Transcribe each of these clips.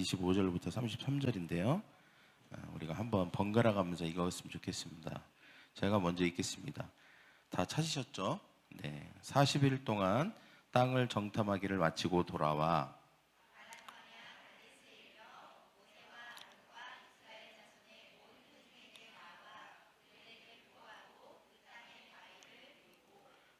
25절부터 33절인데요. 우리가 한번 번갈아 가면서 읽었으면 좋겠습니다. 제가 먼저 읽겠습니다. 다 찾으셨죠? 네. 40일 동안 땅을 정탐하기를 마치고 돌아와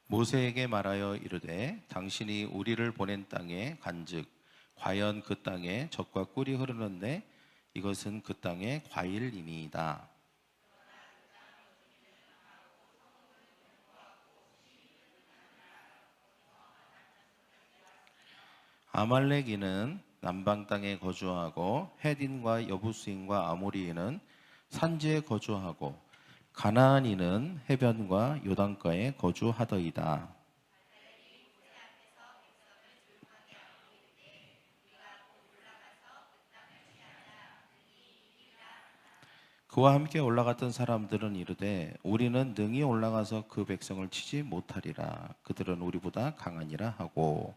모세에게 말하여 이르되 당신이 우리를 보낸 땅에 간즉 과연 그 땅에 젖과 꿀이 흐르는데 이것은 그 땅의 과일이니이다. 아말렉인은 남방 땅에 거주하고 헷인과 여부스인과 아모리인은 산지에 거주하고 가나안인은 해변과 요단가에 거주하더이다. 그와 함께 올라갔던 사람들은 이르되 우리는 능히 올라가서 그 백성을 치지 못하리라. 그들은 우리보다 강하니라 하고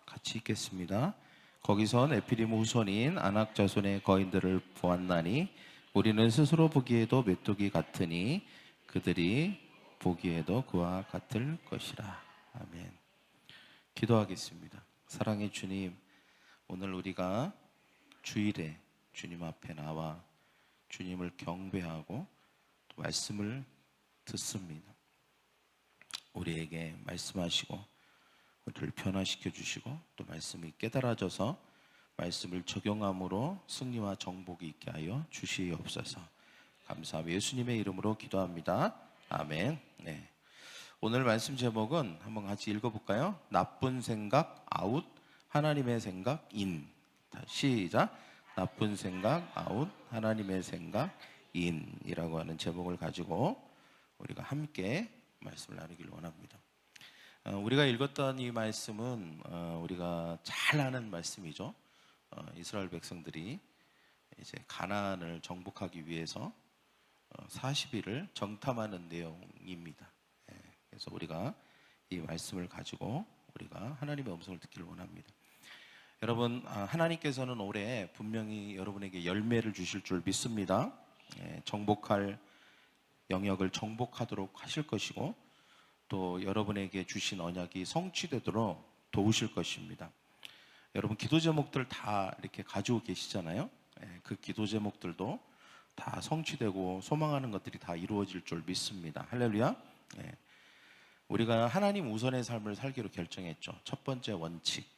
같이 읽겠습니다. 거기선 에피림 후손인 아낙 자손의 거인들을 보았나니 우리는 스스로 보기에도 메뚜기 같으니 그들이 보기에도 그와 같을 것이라. 아멘. 기도하겠습니다. 사랑의 주님, 오늘 우리가 주일에 주님 앞에 나와 주님을 경배하고 또 말씀을 듣습니다. 우리에게 말씀하시고 우리를 변화시켜 주시고 또 말씀이 깨달아져서 말씀을 적용함으로 승리와 정복이 있게 하여 주시옵소서. 감사하며 예수님의 이름으로 기도합니다. 아멘. 네. 오늘 말씀 제목은 한번 같이 읽어볼까요? 나쁜 생각 아웃, 하나님의 생각 인. 시작. 나쁜 생각 아웃, 하나님의 생각 인이라고 하는 제목을 가지고 우리가 함께 말씀을 나누기를 원합니다. 우리가 읽었던 이 말씀은 우리가 잘 아는 말씀이죠. 이스라엘 백성들이 이제 가나안을 정복하기 위해서 40일을 정탐하는 내용입니다. 그래서 우리가 이 말씀을 가지고 우리가 하나님의 음성을 듣기를 원합니다. 여러분, 하나님께서는 올해 분명히 여러분에게 열매를 주실 줄 믿습니다. 정복할 영역을 정복하도록 하실 것이고 또 여러분에게 주신 언약이 성취되도록 도우실 것입니다. 여러분 기도 제목들 다 이렇게 가지고 계시잖아요. 그 기도 제목들도 다 성취되고 소망하는 것들이 다 이루어질 줄 믿습니다. 할렐루야. 우리가 하나님 우선의 삶을 살기로 결정했죠. 첫 번째 원칙,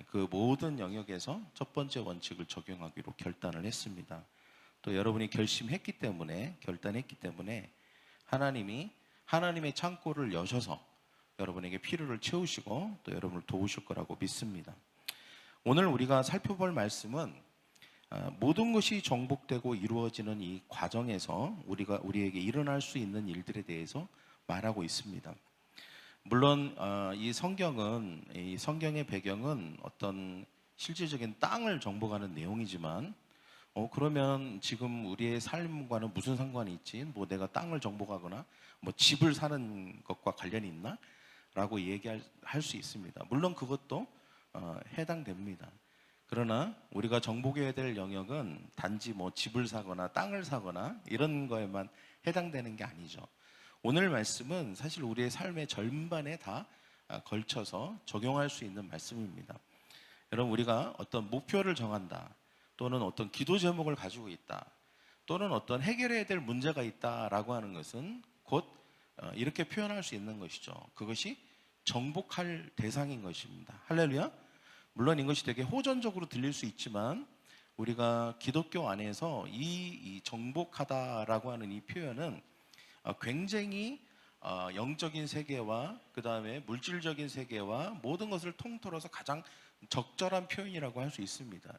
그 모든 영역에서 첫 번째 원칙을 적용하기로 결단을 했습니다. 또 여러분이 결심했기 때문에 결단했기 때문에 하나님이 하나님의 창고를 여셔서 여러분에게 필요를 채우시고 또 여러분을 도우실 거라고 믿습니다. 오늘 우리가 살펴볼 말씀은 모든 것이 정복되고 이루어지는 이 과정에서 우리에게 일어날 수 있는 일들에 대해서 말하고 있습니다. 물론 이 성경의 배경은 어떤 실질적인 땅을 정복하는 내용이지만 그러면 지금 우리의 삶과는 무슨 상관이 있지? 뭐 내가 땅을 정복하거나 뭐 집을 사는 것과 관련이 있나? 라고 얘기할 수 있습니다. 물론 그것도 해당됩니다. 그러나 우리가 정복해야 될 영역은 단지 뭐 집을 사거나 땅을 사거나 이런 거에만 해당되는 게 아니죠. 오늘 말씀은 사실 우리의 삶의 전반에 다 걸쳐서 적용할 수 있는 말씀입니다. 여러분, 우리가 어떤 목표를 정한다, 또는 어떤 기도 제목을 가지고 있다, 또는 어떤 해결해야 될 문제가 있다라고 하는 것은 곧 이렇게 표현할 수 있는 것이죠. 그것이 정복할 대상인 것입니다. 할렐루야. 물론 이것이 되게 호전적으로 들릴 수 있지만 우리가 기독교 안에서 이 정복하다라고 하는 이 표현은 굉장히 영적인 세계와 그 다음에 물질적인 세계와 모든 것을 통틀어서 가장 적절한 표현이라고 할 수 있습니다.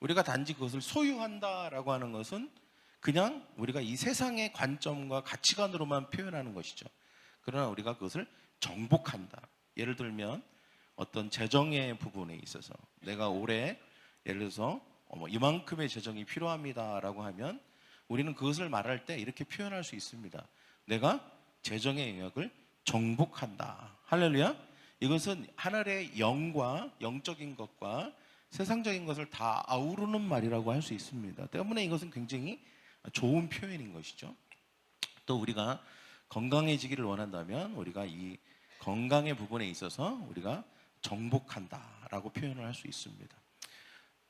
우리가 단지 그것을 소유한다라고 하는 것은 그냥 우리가 이 세상의 관점과 가치관으로만 표현하는 것이죠. 그러나 우리가 그것을 정복한다. 예를 들면 어떤 재정의 부분에 있어서 내가 올해 예를 들어서 이만큼의 재정이 필요합니다라고 하면 우리는 그것을 말할 때 이렇게 표현할 수 있습니다. 내가 재정의 영역을 정복한다. 할렐루야. 이것은 하늘의 영과 영적인 것과 세상적인 것을 다 아우르는 말이라고 할 수 있습니다. 때문에 이것은 굉장히 좋은 표현인 것이죠. 또 우리가 건강해지기를 원한다면 우리가 이 건강의 부분에 있어서 우리가 정복한다라고 표현을 할 수 있습니다.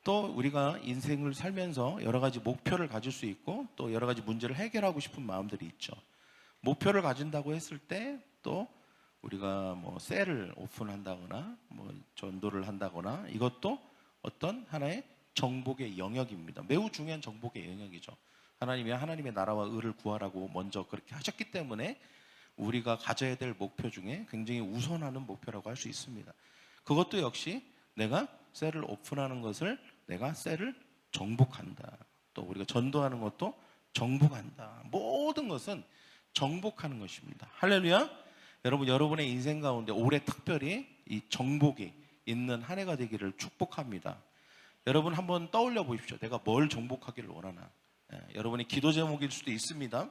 또 우리가 인생을 살면서 여러 가지 목표를 가질 수 있고 또 여러 가지 문제를 해결하고 싶은 마음들이 있죠. 목표를 가진다고 했을 때 또 우리가 셀을 오픈한다거나 전도를 한다거나 이것도 어떤 하나의 정복의 영역입니다. 매우 중요한 정복의 영역이죠. 하나님이 하나님의 나라와 의를 구하라고 먼저 그렇게 하셨기 때문에 우리가 가져야 될 목표 중에 굉장히 우선하는 목표라고 할 수 있습니다. 그것도 역시 내가 셀을 오픈하는 것을 내가 셀을 정복한다. 또 우리가 전도하는 것도 정복한다. 모든 것은 정복하는 것입니다. 할렐루야. 여러분, 여러분의 인생 가운데 올해 특별히 이 정복이 있는 한 해가 되기를 축복합니다. 여러분 한번 떠올려 보십시오. 내가 뭘 정복하기를 원하나. 여러분의 기도 제목일 수도 있습니다.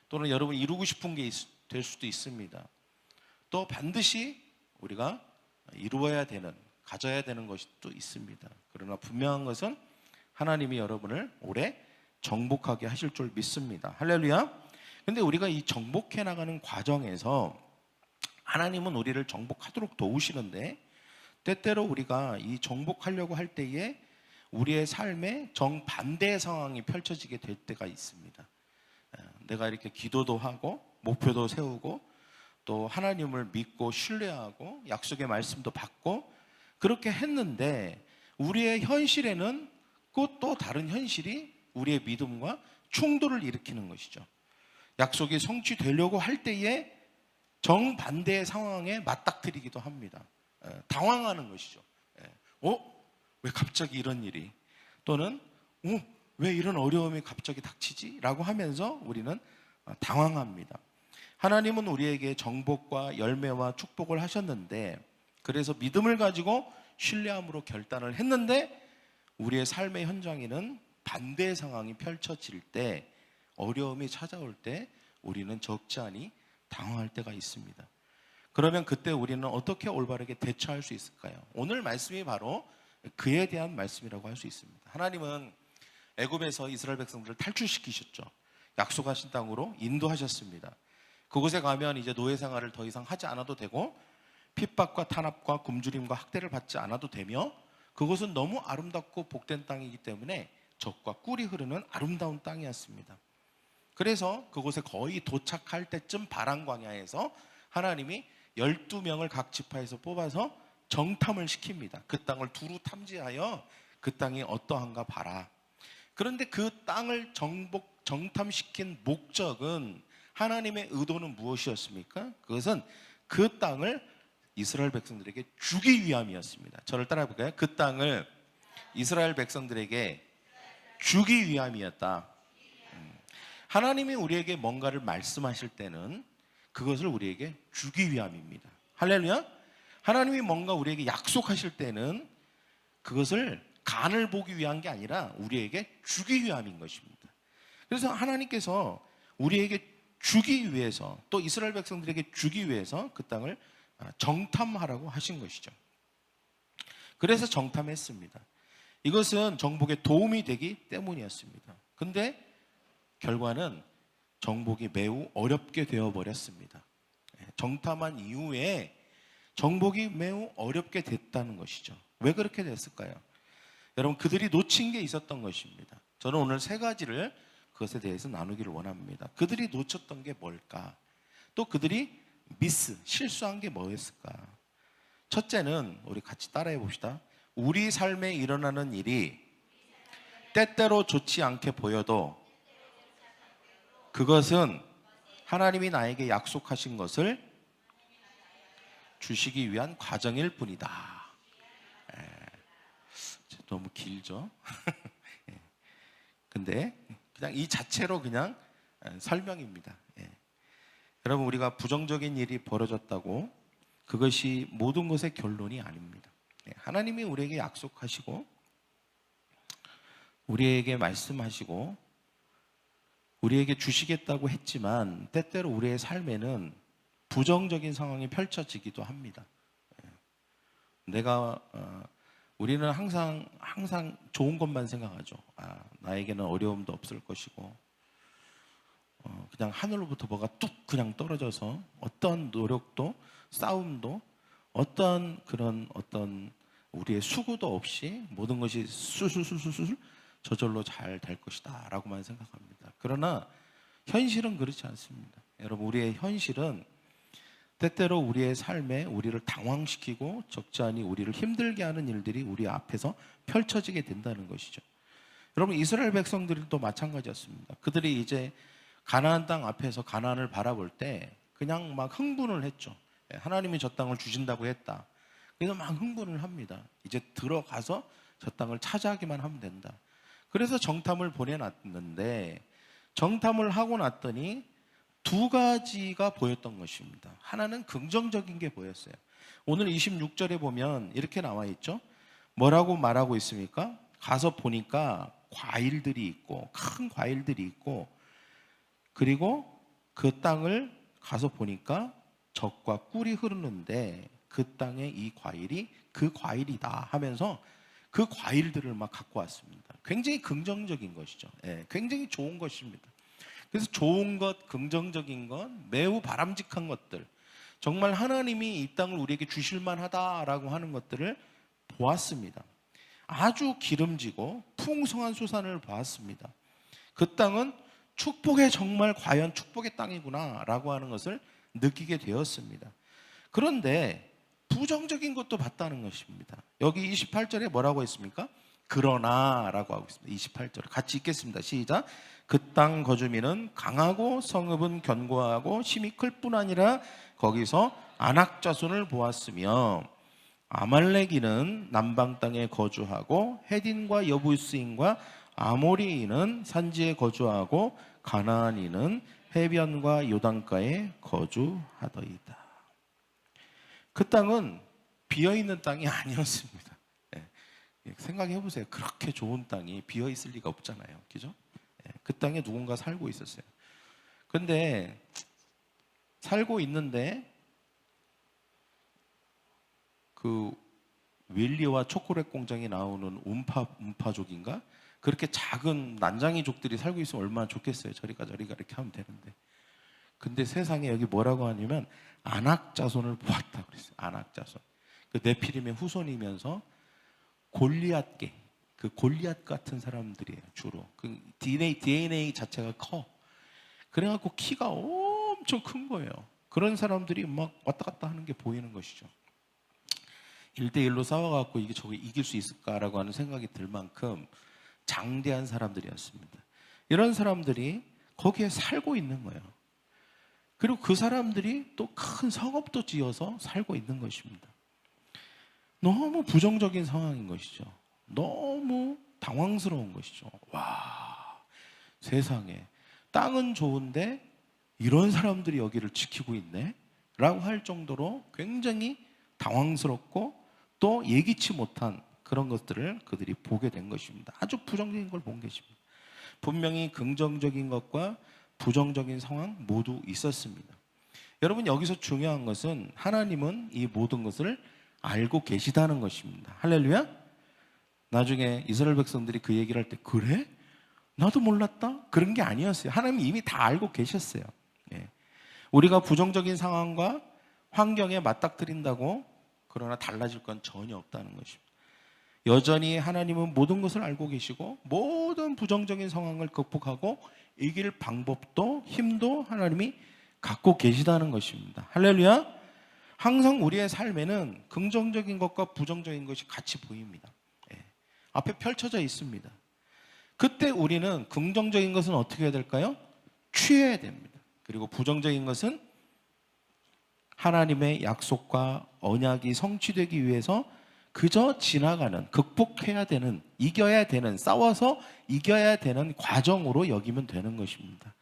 또는 여러분이 이루고 싶은 게 될 수도 있습니다. 또 반드시 우리가 이루어야 되는, 가져야 되는 것이 또 있습니다. 그러나 분명한 것은 하나님이 여러분을 올해 정복하게 하실 줄 믿습니다. 할렐루야. 근데 우리가 이 정복해 나가는 과정에서 하나님은 우리를 정복하도록 도우시는데 때때로 우리가 이 정복하려고 할 때에 우리의 삶에 정반대의 상황이 펼쳐지게 될 때가 있습니다. 내가 이렇게 기도도 하고 목표도 세우고 또 하나님을 믿고 신뢰하고 약속의 말씀도 받고 그렇게 했는데 우리의 현실에는 또 다른 현실이 우리의 믿음과 충돌을 일으키는 것이죠. 약속이 성취되려고 할 때에 정반대의 상황에 맞닥뜨리기도 합니다. 당황하는 것이죠. 왜 갑자기 이런 일이, 또는 왜 이런 어려움이 갑자기 닥치지? 라고 하면서 우리는 당황합니다. 하나님은 우리에게 정복과 열매와 축복을 하셨는데, 그래서 믿음을 가지고 신뢰함으로 결단을 했는데 우리의 삶의 현장에는 반대의 상황이 펼쳐질 때, 어려움이 찾아올 때 우리는 적지 않이 당황할 때가 있습니다. 그러면 그때 우리는 어떻게 올바르게 대처할 수 있을까요? 오늘 말씀이 바로 그에 대한 말씀이라고 할 수 있습니다. 하나님은 애굽에서 이스라엘 백성들을 탈출시키셨죠. 약속하신 땅으로 인도하셨습니다. 그곳에 가면 이제 노예 생활을 더 이상 하지 않아도 되고 핍박과 탄압과 굶주림과 학대를 받지 않아도 되며 그곳은 너무 아름답고 복된 땅이기 때문에 젖과 꿀이 흐르는 아름다운 땅이었습니다. 그래서 그곳에 거의 도착할 때쯤 바란 광야에서 하나님이 12명을 각 지파에서 뽑아서 정탐을 시킵니다. 그 땅을 두루 탐지하여 그 땅이 어떠한가 봐라. 그런데 그 땅을 정탐시킨 목적은, 하나님의 의도는 무엇이었습니까? 그것은 그 땅을 이스라엘 백성들에게 주기 위함이었습니다. 저를 따라해 볼까요? 그 땅을 이스라엘 백성들에게 주기 위함이었다. 하나님이 우리에게 뭔가를 말씀하실 때는 그것을 우리에게 주기 위함입니다. 할렐루야. 하나님이 뭔가 우리에게 약속하실 때는 그것을 간을 보기 위한 게 아니라 우리에게 주기 위함인 것입니다. 그래서 하나님께서 우리에게 주기 위해서, 또 이스라엘 백성들에게 주기 위해서 그 땅을 정탐하라고 하신 것이죠. 그래서 정탐했습니다. 이것은 정복에 도움이 되기 때문이었습니다. 근데 결과는 정복이 매우 어렵게 되어버렸습니다. 정탐한 이후에 정복이 매우 어렵게 됐다는 것이죠. 왜 그렇게 됐을까요? 여러분, 그들이 놓친 게 있었던 것입니다. 저는 오늘 세 가지를 그것에 대해서 나누기를 원합니다. 그들이 놓쳤던 게 뭘까? 또 그들이 실수한 게 뭐였을까? 첫째는 우리 같이 따라해 봅시다. 우리 삶에 일어나는 일이 때때로 좋지 않게 보여도 그것은 하나님이 나에게 약속하신 것을 주시기 위한 과정일 뿐이다. 너무 길죠? 근데 그냥 이 자체로 그냥 설명입니다. 여러분, 우리가 부정적인 일이 벌어졌다고 그것이 모든 것의 결론이 아닙니다. 하나님이 우리에게 약속하시고 우리에게 말씀하시고 우리에게 주시겠다고 했지만 때때로 우리의 삶에는 부정적인 상황이 펼쳐지기도 합니다. 우리는 항상 좋은 것만 생각하죠. 나에게는 어려움도 없을 것이고, 그냥 하늘로부터 뭐가 뚝 그냥 떨어져서 어떤 노력도 싸움도 어떤 우리의 수고도 없이 모든 것이 수술수술수술 저절로 잘 될 것이다 라고만 생각합니다. 그러나 현실은 그렇지 않습니다. 여러분, 우리의 현실은 때때로 우리의 삶에 우리를 당황시키고 적잖이 우리를 힘들게 하는 일들이 우리 앞에서 펼쳐지게 된다는 것이죠. 여러분, 이스라엘 백성들도 마찬가지였습니다. 그들이 이제 가나안 땅 앞에서 가나안을 바라볼 때 그냥 막 흥분을 했죠. 하나님이 저 땅을 주신다고 했다. 그래서 막 흥분을 합니다. 이제 들어가서 저 땅을 차지하기만 하면 된다. 그래서 정탐을 보내놨는데, 정탐을 하고 났더니 두 가지가 보였던 것입니다. 하나는 긍정적인 게 보였어요. 오늘 26절에 보면 이렇게 나와 있죠. 뭐라고 말하고 있습니까? 가서 보니까 과일들이 있고, 큰 과일들이 있고, 그리고 그 땅을 가서 보니까 젖과 꿀이 흐르는데 그 땅에 이 과일이 그 과일이다 하면서 그 과일들을 막 갖고 왔습니다. 굉장히 긍정적인 것이죠. 굉장히 좋은 것입니다. 그래서 좋은 것, 긍정적인 것, 매우 바람직한 것들, 정말 하나님이 이 땅을 우리에게 주실 만하다라고 하는 것들을 보았습니다. 아주 기름지고 풍성한 수산을 보았습니다. 그 땅은 축복의, 정말 과연 축복의 땅이구나 라고 하는 것을 느끼게 되었습니다. 그런데 부정적인 것도 봤다는 것입니다. 여기 28절에 뭐라고 했습니까? 그러나 라고 하고 있습니다. 28절 같이 읽겠습니다. 시작. 그 땅 거주민은 강하고 성읍은 견고하고 심이 클 뿐 아니라 거기서 아낙 자손을 보았으며 아말렉인은 남방 땅에 거주하고 헤딘과 여부스인과 아모리인은 산지에 거주하고 가나안인은 해변과 요단가에 거주하더이다. 그 땅은 비어있는 땅이 아니었습니다. 생각해 보세요. 그렇게 좋은 땅이 비어있을 리가 없잖아요. 그죠? 그 땅에 누군가 살고 있었어요. 근데 살고 있는데 그 윌리와 초콜릿 공장이 나오는 움파족인가? 그렇게 작은 난장이족들이 살고 있으면 얼마나 좋겠어요. 저리가 이렇게 하면 되는데. 근데 세상에 여기 뭐라고 하냐면 아낙 자손을 보았다 그랬어요. 아낙 자손. 그 네피림의 후손이면서 골리앗계, 그 골리앗 같은 사람들이에요. 주로 그 DNA 자체가 커. 그래갖고 키가 엄청 큰 거예요. 그런 사람들이 막 왔다 갔다 하는 게 보이는 것이죠. 1대1로 싸워갖고 이게 저게 이길 수 있을까라고 하는 생각이 들 만큼 장대한 사람들이었습니다. 이런 사람들이 거기에 살고 있는 거예요. 그리고 그 사람들이 또 큰 성읍도 지어서 살고 있는 것입니다. 너무 부정적인 상황인 것이죠. 너무 당황스러운 것이죠. 와, 세상에 땅은 좋은데 이런 사람들이 여기를 지키고 있네? 라고 할 정도로 굉장히 당황스럽고 또 예기치 못한 그런 것들을 그들이 보게 된 것입니다. 아주 부정적인 걸 본 것입니다. 분명히 긍정적인 것과 부정적인 상황 모두 있었습니다. 여러분, 여기서 중요한 것은 하나님은 이 모든 것을 알고 계시다는 것입니다. 할렐루야. 나중에 이스라엘 백성들이 그 얘기를 할 때 그래? 나도 몰랐다? 그런 게 아니었어요. 하나님이 이미 다 알고 계셨어요. 우리가 부정적인 상황과 환경에 맞닥뜨린다고 그러나 달라질 건 전혀 없다는 것입니다. 여전히 하나님은 모든 것을 알고 계시고 모든 부정적인 상황을 극복하고 이길 방법도 힘도 하나님이 갖고 계시다는 것입니다. 할렐루야. 항상 우리의 삶에는 긍정적인 것과 부정적인 것이 같이 보입니다. 앞에 펼쳐져 있습니다. 그때 우리는 긍정적인 것은 어떻게 해야 될까요? 취해야 됩니다. 그리고 부정적인 것은 하나님의 약속과 언약이 성취되기 위해서 그저 지나가는, 극복해야 되는, 이겨야 되는, 싸워서 이겨야 되는 과정으로 여기면 되는 것입니다.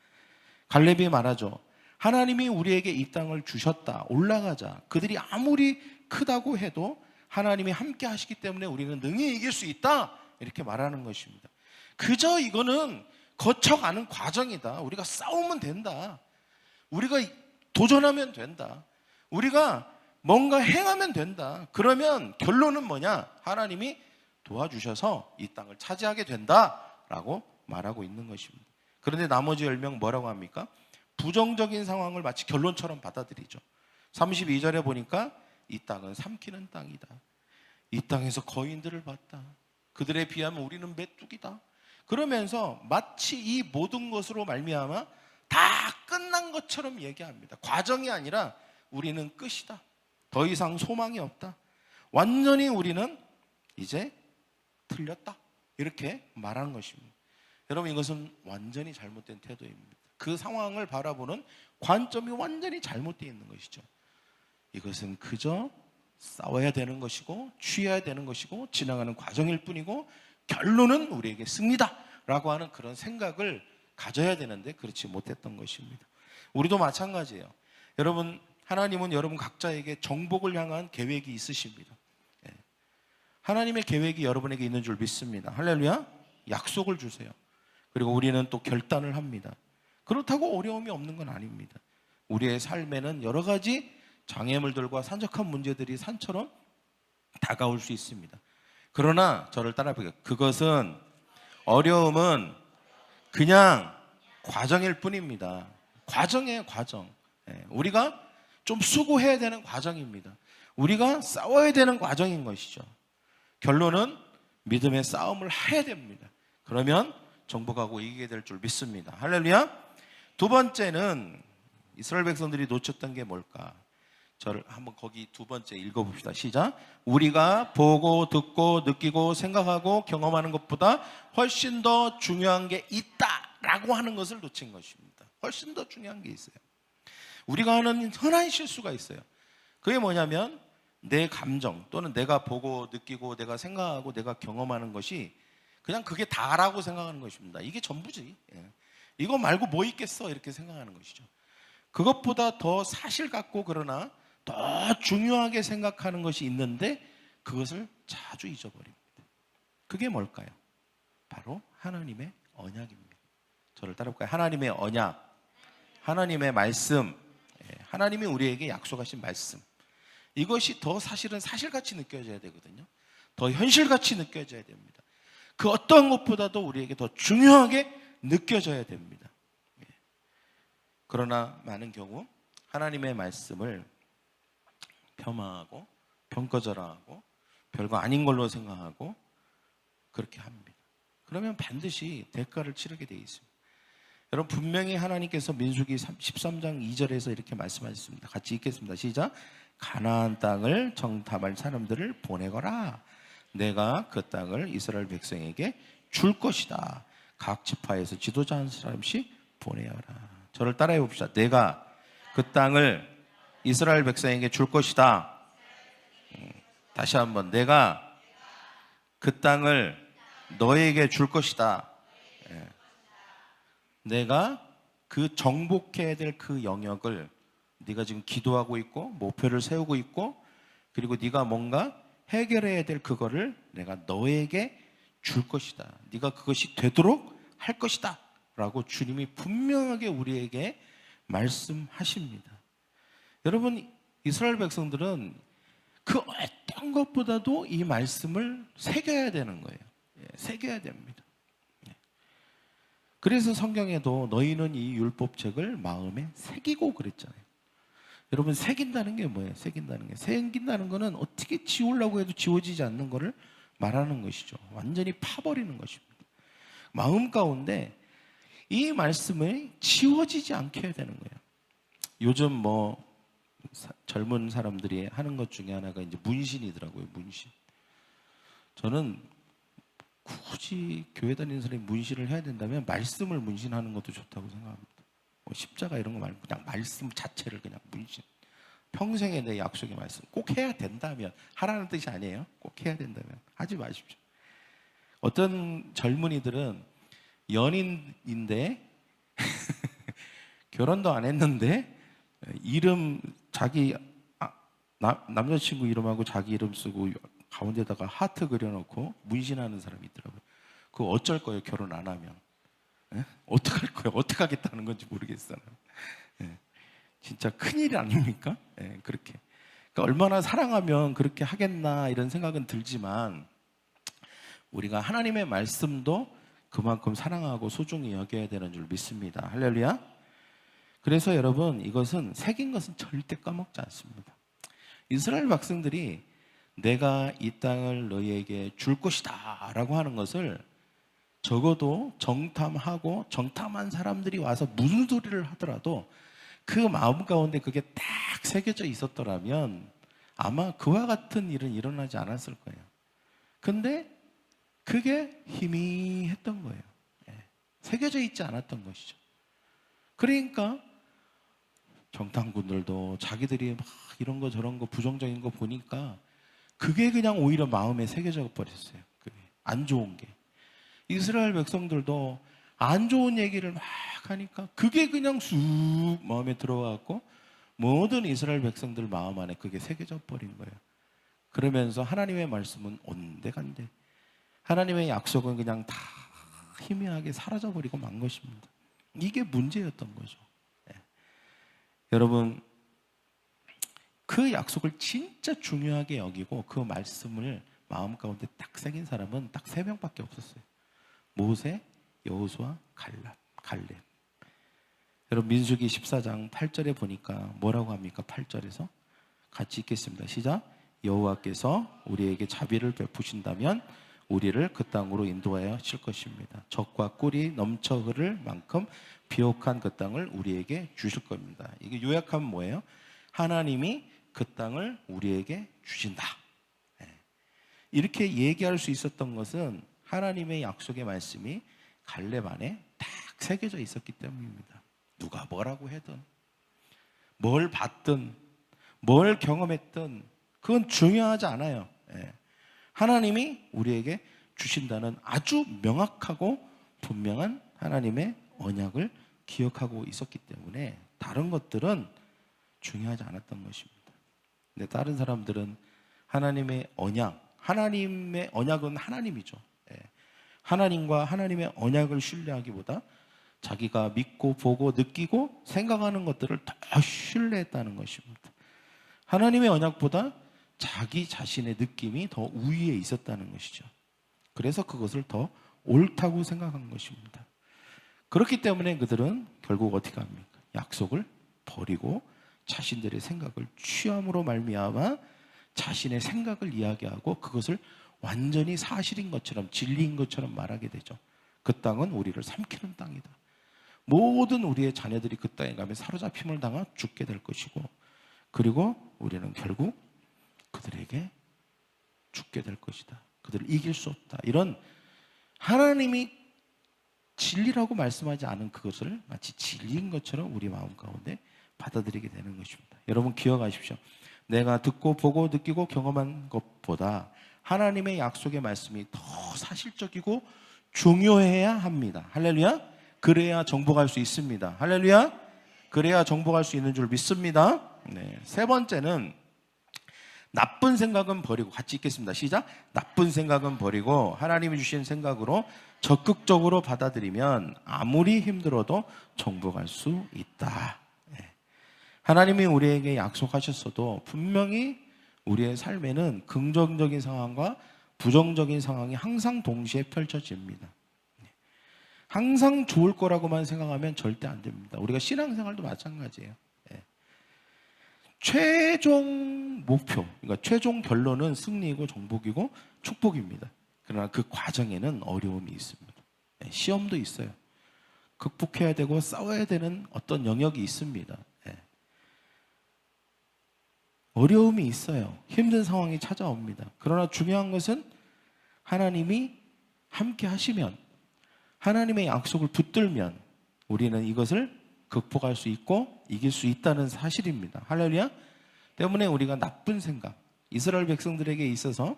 갈렙이 말하죠. 하나님이 우리에게 이 땅을 주셨다. 올라가자. 그들이 아무리 크다고 해도 하나님이 함께 하시기 때문에 우리는 능히 이길 수 있다. 이렇게 말하는 것입니다. 그저 이거는 거쳐가는 과정이다. 우리가 싸우면 된다. 우리가 도전하면 된다. 우리가 뭔가 행하면 된다. 그러면 결론은 뭐냐? 하나님이 도와주셔서 이 땅을 차지하게 된다라고 말하고 있는 것입니다. 그런데 나머지 10명 뭐라고 합니까? 부정적인 상황을 마치 결론처럼 받아들이죠. 32절에 보니까 이 땅은 삼키는 땅이다. 이 땅에서 거인들을 봤다. 그들에 비하면 우리는 메뚜기다. 그러면서 마치 이 모든 것으로 말미암아 다 끝난 것처럼 얘기합니다. 과정이 아니라 우리는 끝이다. 더 이상 소망이 없다. 완전히 우리는 이제 틀렸다. 이렇게 말하는 것입니다. 여러분, 이것은 완전히 잘못된 태도입니다. 그 상황을 바라보는 관점이 완전히 잘못되어 있는 것이죠. 이것은 그저 싸워야 되는 것이고 취해야 되는 것이고 지나가는 과정일 뿐이고 결론은 우리에게 승리다 라고 하는 그런 생각을 가져야 되는데 그렇지 못했던 것입니다. 우리도 마찬가지예요. 여러분, 하나님은 여러분 각자에게 정복을 향한 계획이 있으십니다. 하나님의 계획이 여러분에게 있는 줄 믿습니다. 할렐루야. 약속을 주세요. 그리고 우리는 또 결단을 합니다. 그렇다고 어려움이 없는 건 아닙니다. 우리의 삶에는 여러 가지 장애물들과 산적한 문제들이 산처럼 다가올 수 있습니다. 그러나 저를 따라해보세요. 그것은, 어려움은 그냥 과정일 뿐입니다. 과정이에요, 과정. 우리가 좀 수고해야 되는 과정입니다. 우리가 싸워야 되는 과정인 것이죠. 결론은 믿음의 싸움을 해야 됩니다. 그러면 정복하고 이기게 될 줄 믿습니다. 할렐루야. 두 번째는 이스라엘 백성들이 놓쳤던 게 뭘까? 저를 한번 거기 두 번째 읽어봅시다. 시작. 우리가 보고 듣고 느끼고 생각하고 경험하는 것보다 훨씬 더 중요한 게 있다라고 하는 것을 놓친 것입니다. 훨씬 더 중요한 게 있어요. 우리가 하는 흔한 실수가 있어요. 그게 뭐냐면 내 감정 또는 내가 보고 느끼고 내가 생각하고 내가 경험하는 것이 그냥 그게 다라고 생각하는 것입니다. 이게 전부지. 이거 말고 뭐 있겠어 이렇게 생각하는 것이죠. 그것보다 더 사실 같고 그러나 더 중요하게 생각하는 것이 있는데 그것을 자주 잊어버립니다. 그게 뭘까요? 바로 하나님의 언약입니다. 저를 따라볼까요? 하나님의 언약, 하나님의 말씀, 하나님이 우리에게 약속하신 말씀, 이것이 더 사실은 사실같이 느껴져야 되거든요. 더 현실같이 느껴져야 됩니다. 그 어떤 것보다도 우리에게 더 중요하게 느껴져야 됩니다. 그러나 많은 경우 하나님의 말씀을 폄하하고 평가절하하고 별거 아닌 걸로 생각하고 그렇게 합니다. 그러면 반드시 대가를 치르게 되어 있습니다. 여러분, 분명히 하나님께서 민수기 13장 2절에서 이렇게 말씀하셨습니다. 같이 읽겠습니다. 시작. 가나안 땅을 정탐할 사람들을 보내거라. 내가 그 땅을 이스라엘 백성에게 줄 것이다. 각 지파에서 지도자 한 사람씩 보내어라. 저를 따라해 봅시다. 내가 그 땅을 이스라엘 백성에게 줄 것이다. 다시 한번, 내가 그 땅을 너에게 줄 것이다. 내가 그 정복해야 될 그 영역을 네가 지금 기도하고 있고 목표를 세우고 있고 그리고 네가 뭔가 해결해야 될 그거를 내가 너에게 줄 것이다. 네가 그것이 되도록 할 것이다 라고 주님이 분명하게 우리에게 말씀하십니다. 여러분, 이스라엘 백성들은 그 어떤 것보다도 이 말씀을 새겨야 되는 거예요. 새겨야 됩니다. 그래서 성경에도 너희는 이 율법책을 마음에 새기고 그랬잖아요. 여러분, 새긴다는 게 뭐예요? 새긴다는 거는 어떻게 지우려고 해도 지워지지 않는 거를 말하는 것이죠. 완전히 파버리는 것입니다. 마음 가운데 이 말씀을 지워지지 않게 해야 되는 거예요. 요즘 젊은 사람들이 하는 것 중에 하나가 이제 문신이더라고요. 문신. 저는 굳이 교회 다니는 사람이 문신을 해야 된다면 말씀을 문신하는 것도 좋다고 생각합니다. 십자가 이런 거 말고 그냥 말씀 자체를 그냥 문신. 평생에 내 약속의 말씀 꼭 해야 된다면, 하라는 뜻이 아니에요. 꼭 해야 된다면 하지 마십시오. 어떤 젊은이들은 연인인데 결혼도 안 했는데 이름 자기 남자친구 이름하고 자기 이름 쓰고 가운데다가 하트 그려놓고 문신하는 사람이 있더라고요. 그거 어쩔 거예요, 결혼 안 하면? 예? 어떡할 거예요? 어떡하겠다는 건지 모르겠어요. 예. 진짜 큰일 아닙니까? 예, 그렇게. 그러니까 얼마나 사랑하면 그렇게 하겠나 이런 생각은 들지만 우리가 하나님의 말씀도 그만큼 사랑하고 소중히 여겨야 되는 줄 믿습니다. 할렐루야. 그래서 여러분, 이것은 새긴 것은 절대 까먹지 않습니다. 이스라엘 백성들이 내가 이 땅을 너희에게 줄 것이다 라고 하는 것을 적어도 정탐하고 정탐한 사람들이 와서 무슨 소리를 하더라도 그 마음 가운데 그게 딱 새겨져 있었더라면 아마 그와 같은 일은 일어나지 않았을 거예요. 근데 그게 희미했던 거예요. 새겨져 있지 않았던 것이죠. 그러니까 정탐꾼들도 자기들이 막 이런 거 저런 거 부정적인 거 보니까 그게 그냥 오히려 마음에 새겨져 버렸어요. 그게 안 좋은 게. 이스라엘 백성들도 안 좋은 얘기를 막 하니까 그게 그냥 쑥 마음에 들어가고 모든 이스라엘 백성들 마음 안에 그게 새겨져 버린 거예요. 그러면서 하나님의 말씀은 온데간데 하나님의 약속은 그냥 다 희미하게 사라져 버리고 만 것입니다. 이게 문제였던 거죠. 여러분, 그 약속을 진짜 중요하게 여기고 그 말씀을 마음 가운데 딱 새긴 사람은 딱 3명밖에 없었어요. 모세, 여호수아, 갈렙. 여러분, 민수기 14장 8절에 보니까 뭐라고 합니까? 8절에서 같이 읽겠습니다. 시작. 여호와께서 우리에게 자비를 베푸신다면 우리를 그 땅으로 인도하여 칠 것입니다. 적과 꿀이 넘쳐 흐를 만큼 비옥한 그 땅을 우리에게 주실 겁니다. 이게 요약하면 뭐예요? 하나님이 그 땅을 우리에게 주신다. 이렇게 얘기할 수 있었던 것은 하나님의 약속의 말씀이 갈렙 안에 딱 새겨져 있었기 때문입니다. 누가 뭐라고 하든 뭘 봤든 뭘 경험했든 그건 중요하지 않아요. 하나님이 우리에게 주신다는 아주 명확하고 분명한 하나님의 언약을 기억하고 있었기 때문에 다른 것들은 중요하지 않았던 것입니다. 근데 다른 사람들은 하나님의 언약은 하나님이죠. 하나님과 하나님의 언약을 신뢰하기보다 자기가 믿고 보고 느끼고 생각하는 것들을 더 신뢰했다는 것입니다. 하나님의 언약보다 자기 자신의 느낌이 더 우위에 있었다는 것이죠. 그래서 그것을 더 옳다고 생각한 것입니다. 그렇기 때문에 그들은 결국 어떻게 합니까? 약속을 버리고 자신들의 생각을 취함으로 말미암아 자신의 생각을 이야기하고 그것을 완전히 사실인 것처럼 진리인 것처럼 말하게 되죠. 그 땅은 우리를 삼키는 땅이다. 모든 우리의 자녀들이 그 땅에 가면 사로잡힘을 당하 죽게 될 것이고 그리고 우리는 결국 그들에게 죽게 될 것이다. 그들을 이길 수 없다. 이런 하나님이 진리라고 말씀하지 않은 그것을 마치 진리인 것처럼 우리 마음 가운데 받아들이게 되는 것입니다. 여러분 기억하십시오. 내가 듣고 보고 느끼고 경험한 것보다 하나님의 약속의 말씀이 더 사실적이고 중요해야 합니다. 할렐루야. 그래야 정복할 수 있습니다. 할렐루야. 그래야 정복할 수 있는 줄 믿습니다. 세 번째는 나쁜 생각은 버리고, 같이 읽겠습니다. 시작. 나쁜 생각은 버리고 하나님이 주신 생각으로 적극적으로 받아들이면 아무리 힘들어도 정복할 수 있다. 하나님이 우리에게 약속하셨어도 분명히 우리의 삶에는 긍정적인 상황과 부정적인 상황이 항상 동시에 펼쳐집니다. 항상 좋을 거라고만 생각하면 절대 안 됩니다. 우리가 신앙생활도 마찬가지예요. 최종 목표, 그러니까 최종 결론은 승리이고 정복이고 축복입니다. 그러나 그 과정에는 어려움이 있습니다. 시험도 있어요. 극복해야 되고 싸워야 되는 어떤 영역이 있습니다. 어려움이 있어요. 힘든 상황이 찾아옵니다. 그러나 중요한 것은 하나님이 함께 하시면, 하나님의 약속을 붙들면 우리는 이것을 극복할 수 있고 이길 수 있다는 사실입니다. 할렐루야. 때문에 우리가 나쁜 생각, 이스라엘 백성들에게 있어서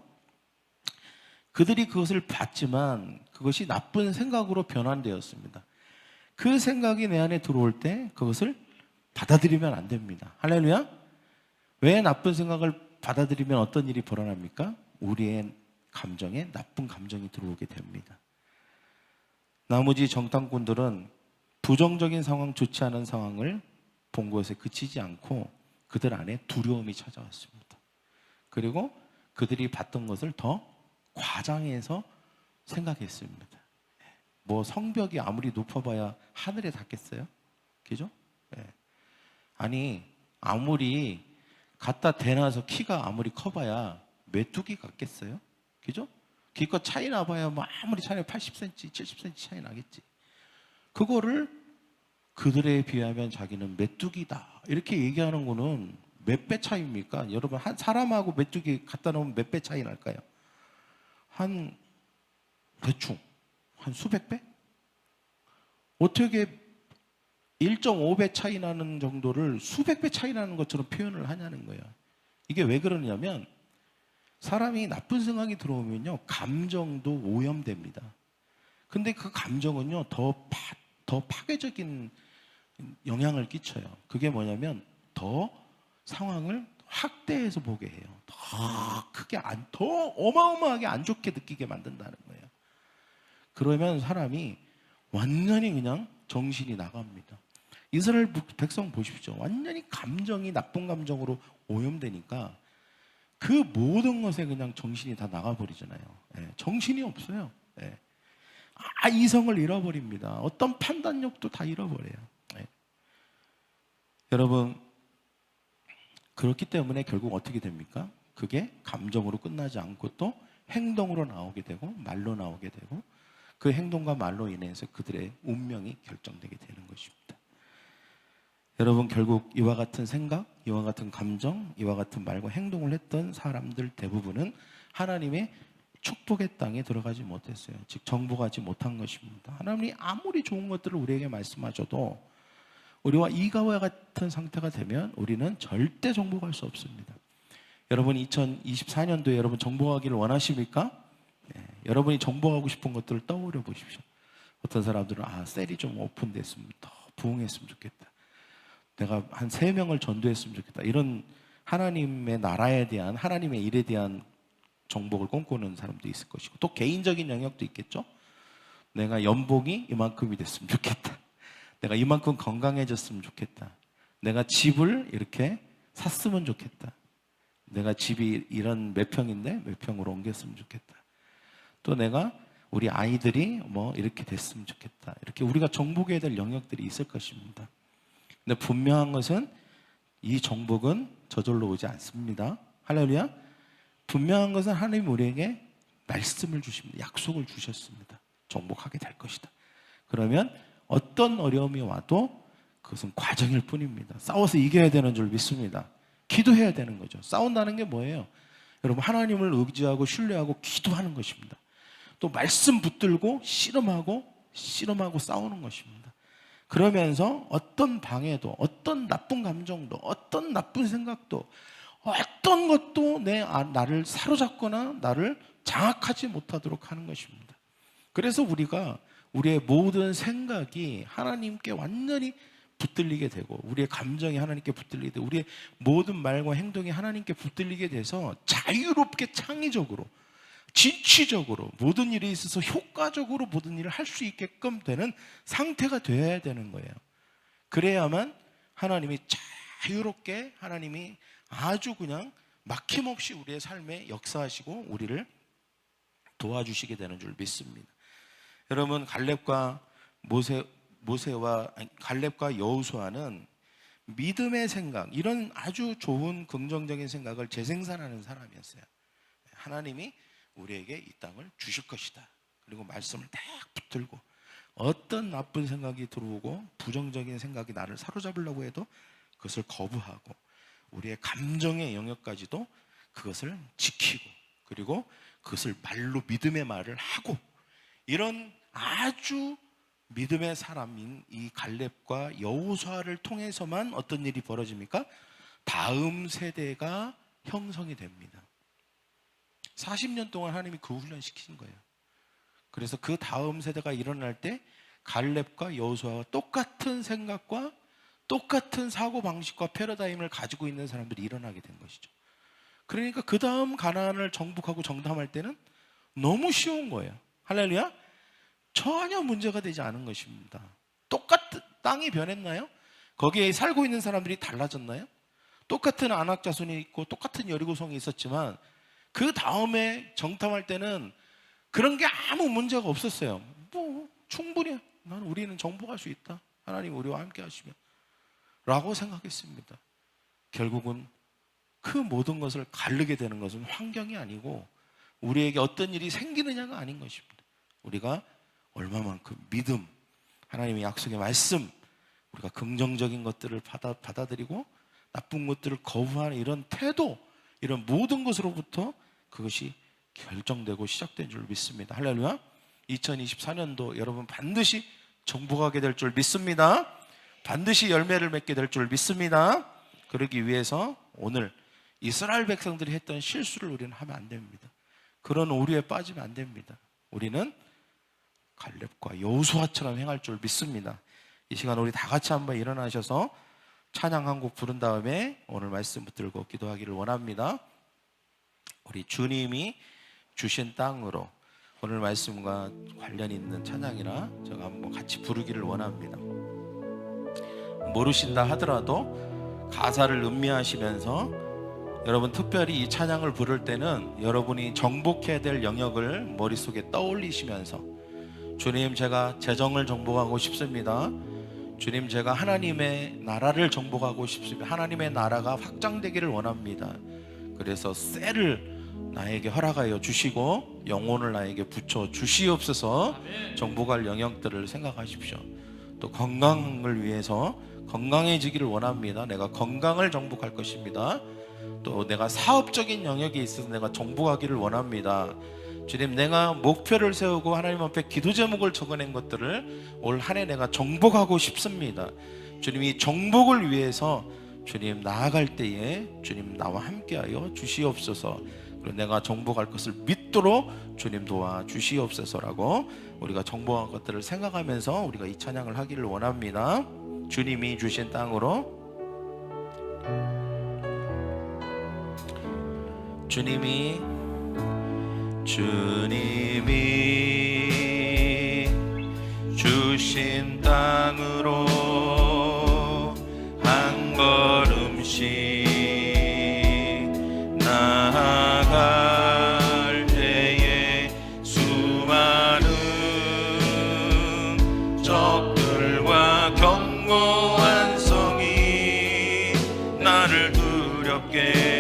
그들이 그것을 봤지만 그것이 나쁜 생각으로 변환되었습니다. 그 생각이 내 안에 들어올 때 그것을 받아들이면 안 됩니다. 할렐루야. 왜 나쁜 생각을 받아들이면 어떤 일이 벌어납니까? 우리의 감정에 나쁜 감정이 들어오게 됩니다. 나머지 정탐꾼들은 부정적인 상황, 좋지 않은 상황을 본 것에 그치지 않고 그들 안에 두려움이 찾아왔습니다. 그리고 그들이 봤던 것을 더 과장해서 생각했습니다. 뭐 성벽이 아무리 높아봐야 하늘에 닿겠어요? 그죠? 예. 아니 아무리 갖다 대놔서 키가 아무리 커봐야 메뚜기 같겠어요? 그죠? 기껏 차이 나봐야 뭐 아무리 차이 80cm, 70cm 차이 나겠지. 그거를 그들에 비하면 자기는 메뚜기다 이렇게 얘기하는 거는 몇 배 차이입니까? 여러분 한 사람하고 메뚜기 갖다 놓으면 몇 배 차이 날까요? 한 대충 한 수백 배? 어떻게 1.5배 차이 나는 정도를 수백 배 차이 나는 것처럼 표현을 하냐는 거예요. 이게 왜 그러냐면 사람이 나쁜 생각이 들어오면요 감정도 오염됩니다. 근데 그 감정은요 더 파괴적인 영향을 끼쳐요. 그게 뭐냐면 더 상황을 확대해서 보게 해요. 더 크게 더 어마어마하게 안 좋게 느끼게 만든다는 거예요. 그러면 사람이 완전히 그냥 정신이 나갑니다. 이스라엘 백성 보십시오. 완전히 감정이 나쁜 감정으로 오염되니까 그 모든 것에 그냥 정신이 다 나가버리잖아요. 예, 정신이 없어요. 예. 이성을 잃어버립니다. 어떤 판단력도 다 잃어버려요. 예. 여러분 그렇기 때문에 결국 어떻게 됩니까? 그게 감정으로 끝나지 않고 또 행동으로 나오게 되고 말로 나오게 되고 그 행동과 말로 인해서 그들의 운명이 결정되게 되는 것입니다. 여러분 결국 이와 같은 생각, 이와 같은 감정, 이와 같은 말과 행동을 했던 사람들 대부분은 하나님의 축복의 땅에 들어가지 못했어요. 즉 정복하지 못한 것입니다. 하나님이 아무리 좋은 것들을 우리에게 말씀하셔도 우리와 이가와 같은 상태가 되면 우리는 절대 정복할 수 없습니다. 여러분 2024년도에 여러분 정복하기를 원하십니까? 네, 여러분이 정복하고 싶은 것들을 떠올려 보십시오. 어떤 사람들은 셀이 좀 오픈됐으면 더 부흥했으면 좋겠다. 내가 한 3명을 전도했으면 좋겠다. 이런 하나님의 나라에 대한 하나님의 일에 대한 정복을 꿈꾸는 사람도 있을 것이고 또 개인적인 영역도 있겠죠. 내가 연봉이 이만큼이 됐으면 좋겠다. 내가 이만큼 건강해졌으면 좋겠다. 내가 집을 이렇게 샀으면 좋겠다. 내가 집이 이런 몇 평인데 몇 평으로 옮겼으면 좋겠다. 또 내가 우리 아이들이 뭐 이렇게 됐으면 좋겠다. 이렇게 우리가 정복해야 될 영역들이 있을 것입니다. 근데 분명한 것은 이 정복은 저절로 오지 않습니다. 할렐루야. 분명한 것은 하나님 우리에게 말씀을 주십니다. 약속을 주셨습니다. 정복하게 될 것이다. 그러면 어떤 어려움이 와도 그것은 과정일 뿐입니다. 싸워서 이겨야 되는 줄 믿습니다. 기도해야 되는 거죠. 싸운다는 게 뭐예요? 여러분 하나님을 의지하고 신뢰하고 기도하는 것입니다. 또 말씀 붙들고 씨름하고 싸우는 것입니다. 그러면서 어떤 방해도 어떤 나쁜 감정도 어떤 나쁜 생각도 어떤 것도 나를 사로잡거나 나를 장악하지 못하도록 하는 것입니다. 그래서 우리가 우리의 모든 생각이 하나님께 완전히 붙들리게 되고 우리의 감정이 하나님께 붙들리게 되고 우리의 모든 말과 행동이 하나님께 붙들리게 돼서 자유롭게 창의적으로 진취적으로 모든 일에 있어서 효과적으로 모든 일을 할 수 있게끔 되는 상태가 되어야 되는 거예요. 그래야만 하나님이 자유롭게 하나님이 아주 그냥 막힘없이 우리의 삶에 역사하시고 우리를 도와주시게 되는 줄 믿습니다. 여러분 갈렙과 갈렙과 여호수아는 믿음의 생각 이런 아주 좋은 긍정적인 생각을 재생산하는 사람이었어요. 하나님이 우리에게 이 땅을 주실 것이다. 그리고 말씀을 딱 붙들고 어떤 나쁜 생각이 들어오고 부정적인 생각이 나를 사로잡으려고 해도 그것을 거부하고 우리의 감정의 영역까지도 그것을 지키고 그리고 그것을 말로 믿음의 말을 하고 이런 아주 믿음의 사람인 이 갈렙과 여호수아를 통해서만 어떤 일이 벌어집니까? 다음 세대가 형성이 됩니다. 40년 동안 하나님이 그 훈련시키신 거예요. 그래서 그 다음 세대가 일어날 때 갈렙과 여호수아와 똑같은 생각과 똑같은 사고방식과 패러다임을 가지고 있는 사람들이 일어나게 된 것이죠. 그러니까 그 다음 가나안을 정복하고 정탐할 때는 너무 쉬운 거예요. 할렐루야. 전혀 문제가 되지 않은 것입니다. 똑같은 땅이 변했나요? 거기에 살고 있는 사람들이 달라졌나요? 똑같은 안악자손이 있고 똑같은 여리고성이 있었지만 그 다음에 정탐할 때는 그런 게 아무 문제가 없었어요. 뭐 충분히 우리는 정복할 수 있다, 하나님 우리와 함께 하시면 라고 생각했습니다. 결국은 그 모든 것을 가르게 되는 것은 환경이 아니고 우리에게 어떤 일이 생기느냐가 아닌 것입니다. 우리가 얼마만큼 믿음, 하나님의 약속의 말씀, 우리가 긍정적인 것들을 받아들이고 나쁜 것들을 거부하는 이런 태도, 이런 모든 것으로부터 그것이 결정되고 시작된 줄 믿습니다. 할렐루야. 2024년도 여러분 반드시 정복하게 될 줄 믿습니다. 반드시 열매를 맺게 될 줄 믿습니다. 그러기 위해서 오늘 이스라엘 백성들이 했던 실수를 우리는 하면 안 됩니다. 그런 오류에 빠지면 안 됩니다. 우리는 갈렙과 여호수아처럼 행할 줄 믿습니다. 이 시간 우리 다 같이 한번 일어나셔서 찬양 한 곡 부른 다음에 오늘 말씀 붙들고 기도하기를 원합니다. 우리 주님이 주신 땅으로 오늘 말씀과 관련 있는 찬양이라 제가 한번 같이 부르기를 원합니다. 모르신다 하더라도 가사를 음미하시면서 여러분 특별히 이 찬양을 부를 때는 여러분이 정복해야 될 영역을 머릿속에 떠올리시면서 주님, 제가 재정을 정복하고 싶습니다. 주님, 제가 하나님의 나라를 정복하고 싶습니다. 하나님의 나라가 확장되기를 원합니다. 그래서 셀을 나에게 허락하여 주시고 영혼을 나에게 붙여 주시옵소서. 정복할 영역들을 생각하십시오. 또 건강을 위해서 건강해지기를 원합니다. 내가 건강을 정복할 것입니다. 또 내가 사업적인 영역에 있어서 내가 정복하기를 원합니다. 주님, 내가 목표를 세우고 하나님 앞에 기도 제목을 적어낸 것들을 올 한 해 내가 정복하고 싶습니다. 주님, 이 정복을 위해서 주님 나아갈 때에 주님 나와 함께하여 주시옵소서. 그리고 내가 정복할 것을 믿도록 주님 도와 주시옵소서라고 우리가 정복한 것들을 생각하면서 우리가 이 찬양을 하기를 원합니다. 주님이 주신 땅으로, 주님이 주신 땅으로 한 걸음씩 나아갈 때에 수많은 적들과 견고한 성이 나를 두렵게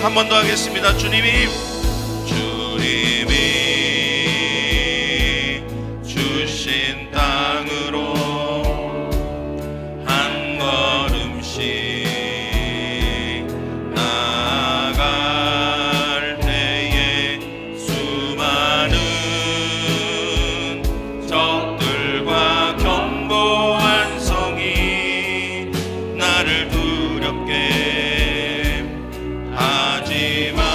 한 번 더 하겠습니다. 주님이 주신 땅으로 한 걸음씩 나아갈 때에 수많은 적들과 견고한 성이 나를 두렵게 하지만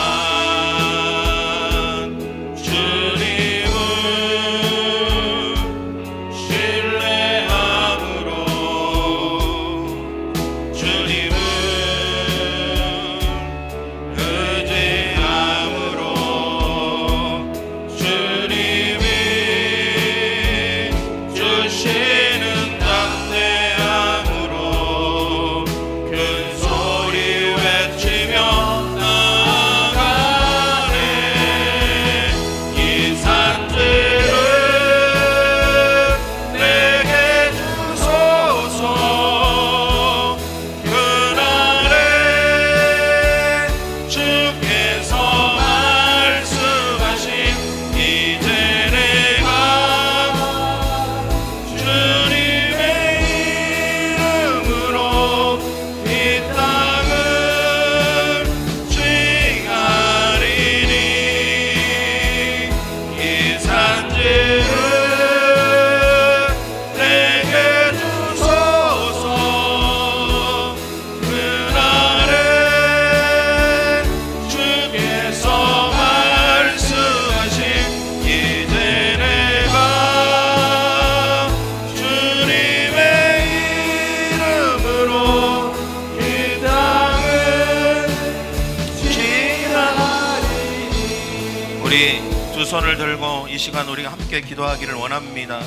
두 손을 들고 이 시간 우리가 함께 기도하기를 원합니다.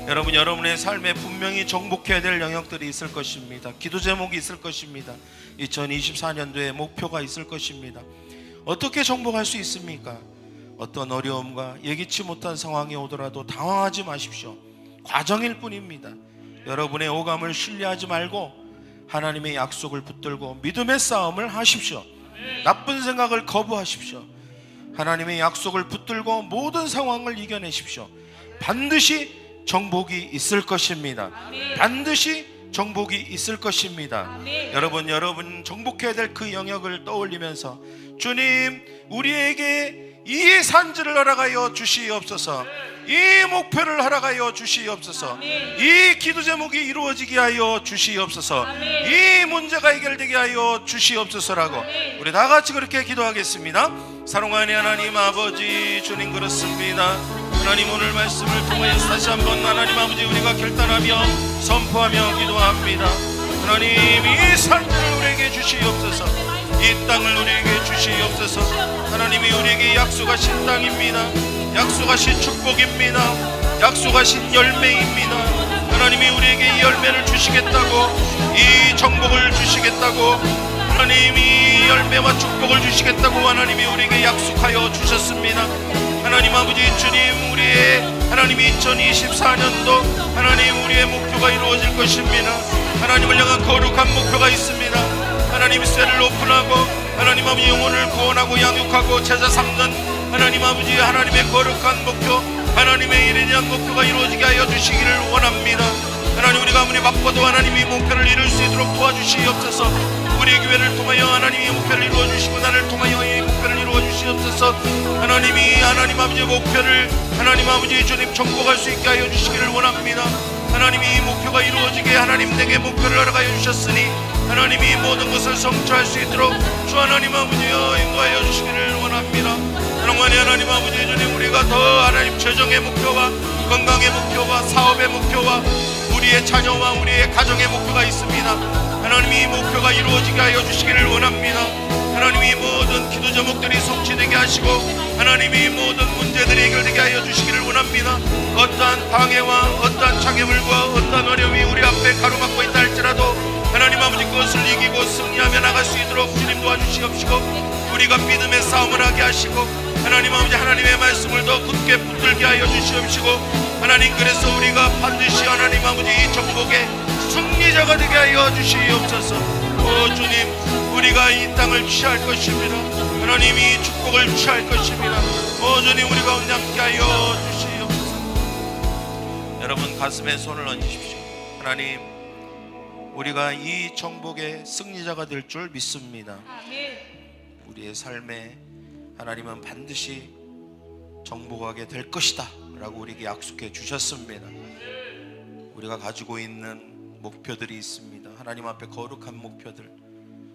여러분, 여러분의 삶에 분명히 정복해야 될 영역들이 있을 것입니다. 기도 제목이 있을 것입니다. 2024년도에 목표가 있을 것입니다. 어떻게 정복할 수 있습니까? 어떤 어려움과 예기치 못한 상황이 오더라도 당황하지 마십시오. 과정일 뿐입니다. 여러분의 오감을 신뢰하지 말고 하나님의 약속을 붙들고 믿음의 싸움을 하십시오. 나쁜 생각을 거부하십시오. 하나님의 약속을 붙들고 모든 상황을 이겨내십시오. 반드시 정복이 있을 것입니다. 반드시 정복이 있을 것입니다. 여러분 정복해야 될 그 영역을 떠올리면서 주님, 우리에게 이 산지를 허락하여 주시옵소서. 이 목표를 허락하여 주시옵소서. 이 기도 제목이 이루어지게 하여 주시옵소서. 이 문제가 해결되게 하여 주시옵소서라고 우리 다 같이 그렇게 기도하겠습니다. 사랑하는 하나님 아버지, 주님 그렇습니다. 하나님, 오늘 말씀을 통하여서 다시 한번 하나님 아버지 우리가 결단하며 선포하며 기도합니다. 하나님, 이 산지를 우리에게 주시옵소서. 이 땅을 우리에게 주시옵소서. 하나님이 우리에게 약속하신 땅입니다. 약속하신 축복입니다. 약속하신 열매입니다. 하나님이 우리에게 이 열매를 주시겠다고, 이 정복을 주시겠다고, 하나님이 열매와 축복을 주시겠다고 하나님이 우리에게 약속하여 주셨습니다. 하나님 아버지 주님, 우리의 하나님이 2024년도 하나님 우리의 목표가 이루어질 것입니다. 하나님을 향한 거룩한 목표가 있습니다. 하나님 쇠를 오픈하고 하나님 아버지 영혼을 구원하고 양육하고 제자 삼는 하나님 아버지 하나님의 거룩한 목표, 하나님의 일에 대한 목표가 이루어지게 하여 주시기를 원합니다. 하나님, 우리가 아무리 바빠도 하나님이 목표를 이룰 수 있도록 도와주시옵소서. 우리 교회를 통하여 하나님이 목표를 이루어 주시고 나를 통하여 이 목표를 이루어 주시옵소서. 하나님이 하나님 아버지의 목표를 하나님 아버지 주님 정복할 수 있게 하여 주시기를 원합니다. 하나님이 이 목표가 이루어지게 하나님 내게 목표를 허락하여 주셨으니 하나님이 모든 것을 성취할 수 있도록 주 하나님 아버지여 인도하여 주시기를 원합니다. 사랑하는 하나님 아버지 주님, 우리가 더 하나님 재정의 목표와 건강의 목표와 사업의 목표와 우리의 자녀와 우리의 가정의 목표가 있습니다. 하나님이 이 목표가 이루어지게 하여 주시기를 원합니다. 하나님이 모든 기도 제목들이 성취되게 하시고 하나님이 모든 문제들이 해결되게 하여 주시기를 원합니다. 어떠한 방해와 어떠한 장애물과 어떠한 어려움이 우리 앞에 가로막고 있다 할지라도 하나님 아버지 그것을 이기고 승리하며 나갈 수 있도록 주님 도와주시옵시고 우리가 믿음의 싸움을 하게 하시고 하나님 아버지 하나님의 말씀을 더 굳게 붙들게 하여 주시옵시고 하나님, 그래서 우리가 반드시 하나님 아버지 이 정복의 승리자가 되게 하여 주시옵소서. 오 주님, 우리가 이 땅을 취할 것입니다. 하나님이 축복을 취할 것입니다. 오 주님, 우리 가운데 함께 하여 주시옵소서. 여러분 가슴에 손을 얹으십시오. 하나님, 우리가 이 정복의 승리자가 될 줄 믿습니다. 우리의 삶에 하나님은 반드시 정복하게 될 것이다 라고 우리에게 약속해 주셨습니다. 우리가 가지고 있는 목표들이 있습니다. 하나님 앞에 거룩한 목표들,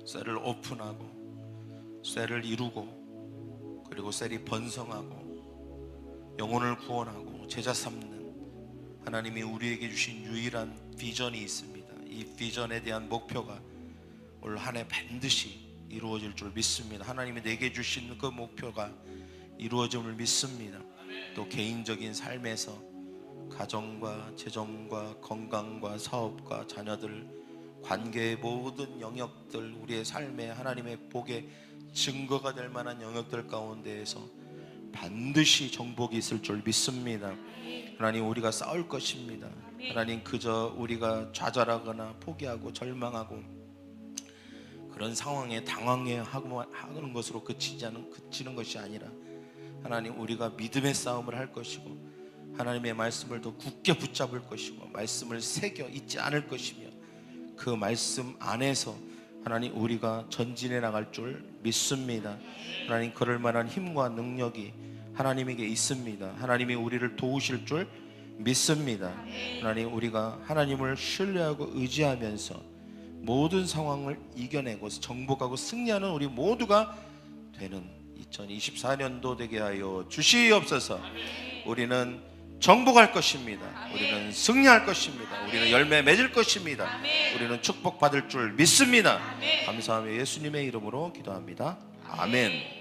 셀을 오픈하고 셀을 이루고 그리고 셀이 번성하고 영혼을 구원하고 제자 삼는 하나님이 우리에게 주신 유일한 비전이 있습니다. 이 비전에 대한 목표가 올 한 해 반드시 이루어질 줄 믿습니다. 하나님이 내게 주신 그 목표가 이루어짐을 믿습니다. 또 개인적인 삶에서 가정과 재정과 건강과 사업과 자녀들, 관계의 모든 영역들, 우리의 삶에 하나님의 복의 증거가 될 만한 영역들 가운데에서 반드시 정복이 있을 줄 믿습니다. 하나님, 우리가 싸울 것입니다. 하나님, 그저 우리가 좌절하거나 포기하고 절망하고 그런 상황에 당황해하는 것으로 그치는 것이 아니라 하나님, 우리가 믿음의 싸움을 할 것이고 하나님의 말씀을 더 굳게 붙잡을 것이고 말씀을 새겨 잊지 않을 것이며 그 말씀 안에서 하나님 우리가 전진해 나갈 줄 믿습니다. 하나님, 그럴 만한 힘과 능력이 하나님에게 있습니다. 하나님이 우리를 도우실 줄 믿습니다. 하나님, 우리가 하나님을 신뢰하고 의지하면서 모든 상황을 이겨내고 정복하고 승리하는 우리 모두가 되는 2024년도 되게 하여 주시옵소서. 우리는 정복할 것입니다. 우리는 승리할 것입니다. 우리는 열매 맺을 것입니다. 우리는 축복받을 줄 믿습니다. 감사하며 예수님의 이름으로 기도합니다. 아멘.